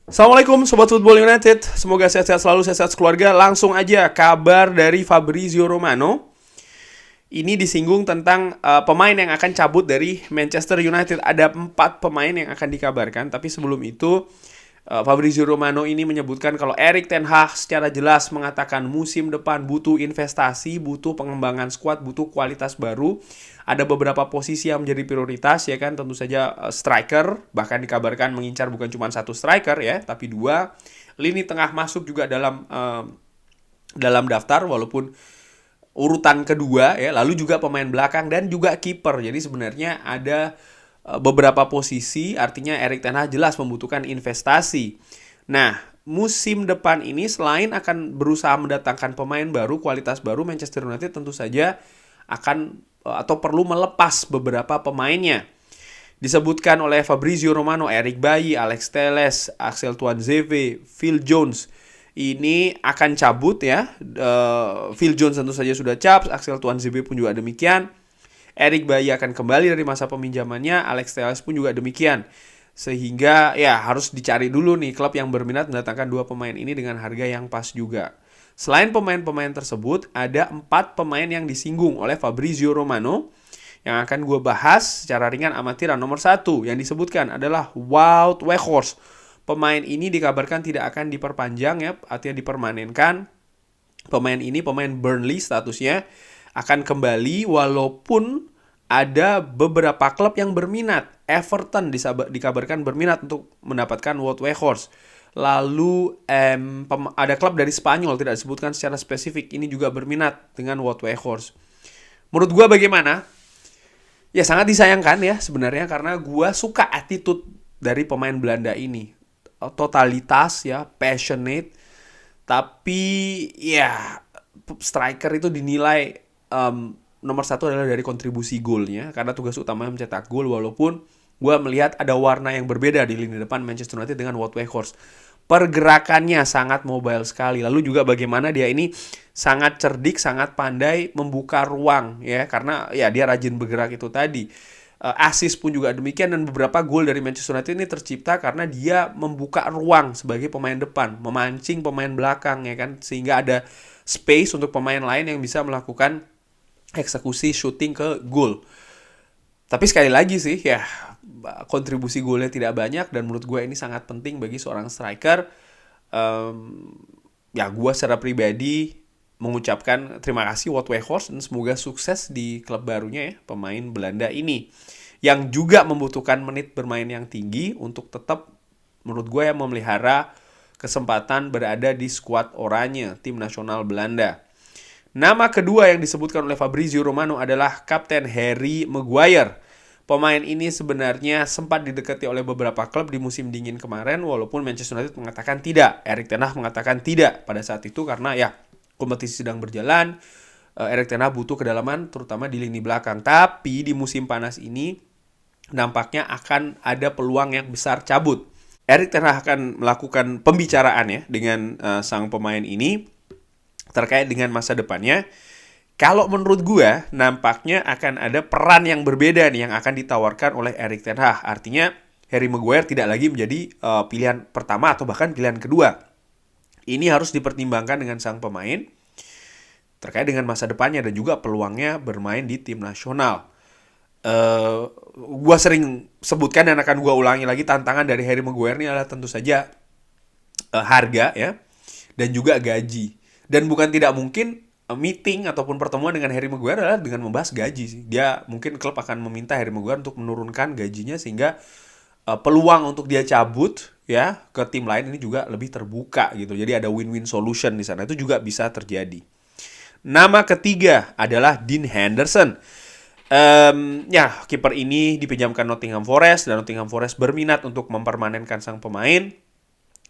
Assalamualaikum Sobat Football United. Semoga sehat-sehat selalu, sehat-sehat keluarga. Langsung aja kabar dari Fabrizio Romano. Ini disinggung tentang pemain yang akan cabut dari Manchester United. Ada 4 pemain yang akan dikabarkan. Tapi sebelum itu Fabrizio Romano ini menyebutkan kalau Erik ten Hag secara jelas mengatakan musim depan butuh investasi, butuh pengembangan skuad, butuh kualitas baru. Ada beberapa posisi yang menjadi prioritas, ya kan, tentu saja striker, bahkan dikabarkan mengincar bukan cuma satu striker ya, tapi dua. Lini tengah masuk juga dalam daftar, walaupun urutan kedua ya, lalu juga pemain belakang dan juga kiper. Jadi sebenarnya ada beberapa posisi, artinya Erik ten Hag jelas membutuhkan investasi. Nah, musim depan ini selain akan berusaha mendatangkan pemain baru, kualitas baru, Manchester United tentu saja akan atau perlu melepas beberapa pemainnya. Disebutkan oleh Fabrizio Romano, Eric Bailly, Alex Telles, Axel Tuanzebe, Phil Jones ini akan cabut ya. Phil Jones tentu saja sudah cabut, Axel Tuanzebe pun juga demikian. Eric Bailly akan kembali dari masa peminjamannya, Alex Telles pun juga demikian. Sehingga ya harus dicari dulu nih klub yang berminat mendatangkan dua pemain ini dengan harga yang pas juga. Selain pemain-pemain tersebut, ada 4 pemain yang disinggung oleh Fabrizio Romano yang akan gue bahas secara ringan amatiran. Nomor 1 yang disebutkan adalah Wout Weghorst. Pemain ini dikabarkan tidak akan diperpanjang ya, artinya dipermanenkan. Pemain ini pemain Burnley statusnya, akan kembali walaupun ada beberapa klub yang berminat. Everton dikabarkan berminat untuk mendapatkan Wout Weghorst. Lalu ada klub dari Spanyol, tidak disebutkan secara spesifik, ini juga berminat dengan Wout Weghorst. Menurut gue bagaimana? Ya sangat disayangkan ya sebenarnya, karena gue suka attitude dari pemain Belanda ini. Totalitas ya, passionate. Tapi ya striker itu dinilai nomor satu adalah dari kontribusi golnya, karena tugas utamanya mencetak gol. Walaupun gue melihat ada warna yang berbeda di lini depan Manchester United dengan Wout Weghorst. Pergerakannya sangat mobile sekali. Lalu juga bagaimana dia ini sangat cerdik, sangat pandai membuka ruang ya, karena ya dia rajin bergerak itu tadi. Assist pun juga demikian, dan beberapa gol dari Manchester United ini tercipta karena dia membuka ruang sebagai pemain depan, memancing pemain belakang ya kan, sehingga ada space untuk pemain lain yang bisa melakukan eksekusi shooting ke gol. Tapi sekali lagi sih ya, kontribusi golnya tidak banyak, dan menurut gue ini sangat penting bagi seorang striker. Ya gue secara pribadi mengucapkan terima kasih Wout Weghorst dan semoga sukses di klub barunya ya, pemain Belanda ini yang juga membutuhkan menit bermain yang tinggi untuk tetap menurut gue ya memelihara kesempatan berada di skuad oranye tim nasional Belanda. Nama kedua yang disebutkan oleh Fabrizio Romano adalah Kapten Harry Maguire. Pemain ini sebenarnya sempat didekati oleh beberapa klub di musim dingin kemarin, walaupun Manchester United mengatakan tidak. Erik ten Hag mengatakan tidak pada saat itu karena ya kompetisi sedang berjalan. Erik ten Hag butuh kedalaman terutama di lini belakang. Tapi di musim panas ini nampaknya akan ada peluang yang besar cabut. Erik ten Hag akan melakukan pembicaraan ya dengan sang pemain ini terkait dengan masa depannya. Kalau menurut gue, nampaknya akan ada peran yang berbeda nih yang akan ditawarkan oleh Erik ten Hag. Artinya, Harry Maguire tidak lagi menjadi pilihan pertama atau bahkan pilihan kedua. Ini harus dipertimbangkan dengan sang pemain terkait dengan masa depannya dan juga peluangnya bermain di tim nasional. Gue sering sebutkan dan akan gue ulangi lagi, tantangan dari Harry Maguire ini adalah tentu saja harga ya, dan juga gaji. Dan bukan tidak mungkin meeting ataupun pertemuan dengan Harry Maguire adalah dengan membahas gaji sih. Dia mungkin klub akan meminta Harry Maguire untuk menurunkan gajinya sehingga peluang untuk dia cabut ya ke tim lain ini juga lebih terbuka gitu. Jadi ada win-win solution di sana. Itu juga bisa terjadi. Nama ketiga adalah Dean Henderson. Ya, kiper ini dipinjamkan Nottingham Forest dan Nottingham Forest berminat untuk mempermanenkan sang pemain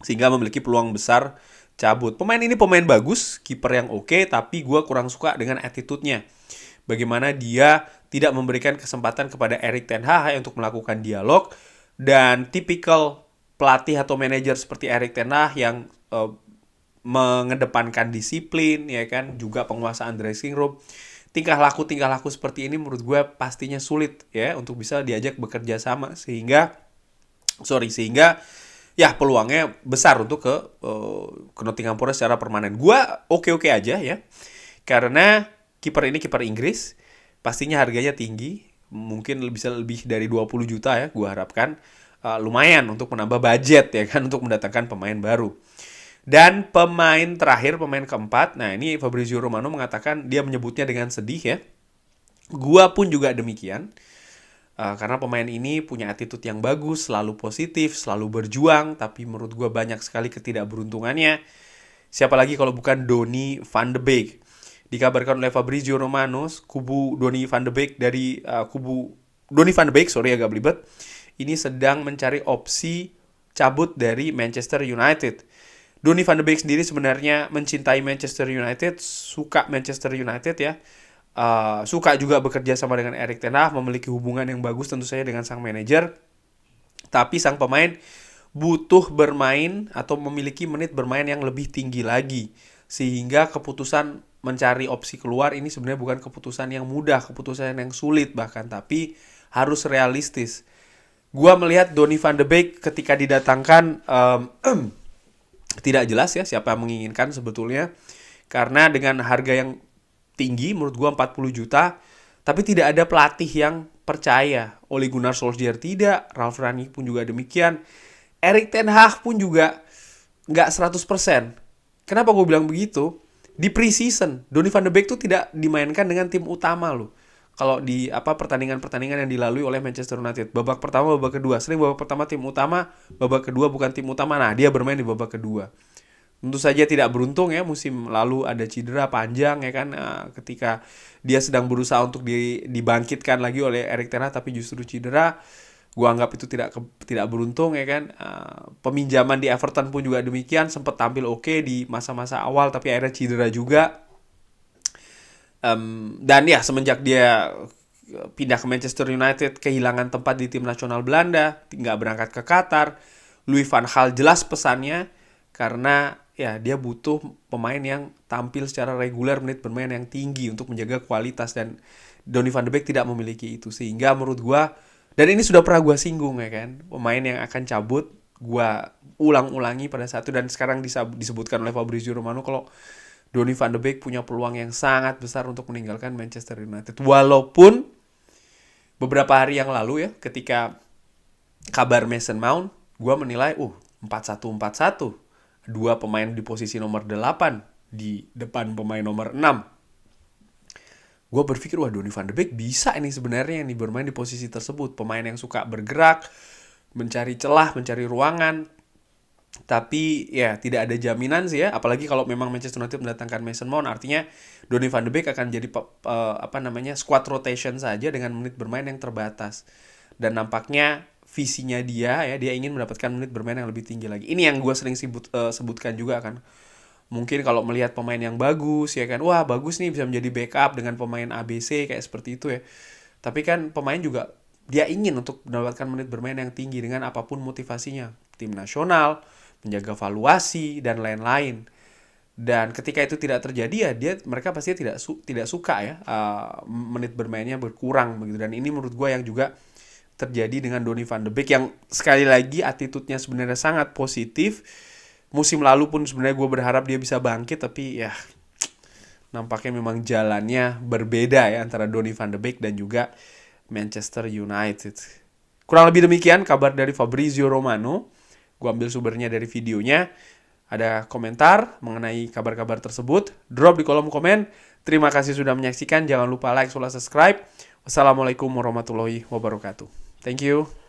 sehingga memiliki peluang besar cabut. Pemain ini pemain bagus, kiper yang oke, tapi gue kurang suka dengan attitude-nya. Bagaimana dia tidak memberikan kesempatan kepada Erik ten Hag untuk melakukan dialog, dan tipikal pelatih atau manajer seperti Erik ten Hag yang mengedepankan disiplin ya kan, juga penguasaan dressing room. Tingkah laku seperti ini menurut gue pastinya sulit ya untuk bisa diajak bekerja sama, sehingga ya peluangnya besar untuk ke Nottingham Forest secara permanen. Gua oke-oke aja ya. Karena kiper ini kiper Inggris, pastinya harganya tinggi, mungkin bisa lebih dari 20 juta ya, gua harapkan. Lumayan untuk menambah budget ya kan untuk mendatangkan pemain baru. Dan pemain terakhir, pemain keempat, nah ini Fabrizio Romano mengatakan dia menyebutnya dengan sedih ya. Gua pun juga demikian. Karena pemain ini punya attitude yang bagus, selalu positif, selalu berjuang, tapi menurut gue banyak sekali ketidakberuntungannya. Siapa lagi kalau bukan Donny van de Beek. Dikabarkan oleh Fabrizio Romano, kubu Donny van de Beek dari kubu Donny van de Beek, agak belibet, ini sedang mencari opsi cabut dari Manchester United. Donny van de Beek sendiri sebenarnya mencintai Manchester United, suka Manchester United ya. Suka juga bekerja sama dengan Erik ten Hag, memiliki hubungan yang bagus tentu saja dengan sang manajer. Tapi sang pemain butuh bermain atau memiliki menit bermain yang lebih tinggi lagi. Sehingga keputusan mencari opsi keluar ini sebenarnya bukan keputusan yang mudah, keputusan yang sulit bahkan, tapi harus realistis. Gua melihat Donny van de Beek ketika didatangkan tidak jelas ya siapa yang menginginkan sebetulnya. Karena dengan harga yang tinggi, menurut gua 40 juta, tapi tidak ada pelatih yang percaya. Ole Gunnar Solskjaer tidak, Ralf Rangnick pun juga demikian. Erik ten Hag pun juga nggak 100%. Kenapa gue bilang begitu? Di pre-season, Donny van de Beek tuh tidak dimainkan dengan tim utama loh. Kalau di pertandingan-pertandingan yang dilalui oleh Manchester United, babak pertama, babak kedua, sering babak pertama tim utama, babak kedua bukan tim utama. Nah, dia bermain di babak kedua. Tentu saja tidak beruntung ya, musim lalu ada cedera panjang ya kan, ketika dia sedang berusaha untuk dibangkitkan lagi oleh Erik ten Hag tapi justru cedera. Gua anggap itu tidak beruntung ya kan. Peminjaman di Everton pun juga demikian, sempat tampil oke di masa-masa awal tapi akhirnya cedera juga. Dan ya semenjak dia pindah ke Manchester United, kehilangan tempat di tim nasional Belanda, nggak berangkat ke Qatar. Louis van Gaal jelas pesannya, karena ya dia butuh pemain yang tampil secara reguler, menit bermain yang tinggi untuk menjaga kualitas, dan Donny van de Beek tidak memiliki itu. Sehingga menurut gua, dan ini sudah pernah gua singgung ya kan, pemain yang akan cabut gua ulang-ulangi pada saat itu, dan sekarang disebutkan oleh Fabrizio Romano kalau Donny van de Beek punya peluang yang sangat besar untuk meninggalkan Manchester United. Walaupun beberapa hari yang lalu ya, ketika kabar Mason Mount, gua menilai 4-1-4-1. Dua pemain di posisi nomor 8 di depan pemain nomor 6. Gue berpikir, wah Donny van de Beek bisa ini sebenarnya yang bermain di posisi tersebut. Pemain yang suka bergerak, mencari celah, mencari ruangan. Tapi ya tidak ada jaminan sih ya. Apalagi kalau memang Manchester United mendatangkan Mason Mount, artinya Donny van de Beek akan jadi squad rotation saja dengan menit bermain yang terbatas. Dan nampaknya visinya dia ingin mendapatkan menit bermain yang lebih tinggi lagi. Ini yang gue sering sebutkan juga kan. Mungkin kalau melihat pemain yang bagus ya kan, wah bagus nih bisa menjadi backup dengan pemain ABC kayak seperti itu ya. Tapi kan pemain juga dia ingin untuk mendapatkan menit bermain yang tinggi dengan apapun motivasinya. Tim nasional, menjaga valuasi dan lain-lain. Dan ketika itu tidak terjadi ya mereka pasti tidak suka ya, menit bermainnya berkurang begitu. Dan ini menurut gue yang juga terjadi dengan Donny van de Beek, yang sekali lagi attitude-nya sebenarnya sangat positif. Musim lalu pun sebenarnya gue berharap dia bisa bangkit, tapi ya nampaknya memang jalannya berbeda ya antara Donny van de Beek dan juga Manchester United. Kurang lebih demikian kabar dari Fabrizio Romano. Gue ambil sumbernya dari videonya. Ada komentar mengenai kabar-kabar tersebut, drop di kolom komen. Terima kasih sudah menyaksikan. Jangan lupa like, subscribe. Wassalamualaikum warahmatullahi wabarakatuh. Thank you.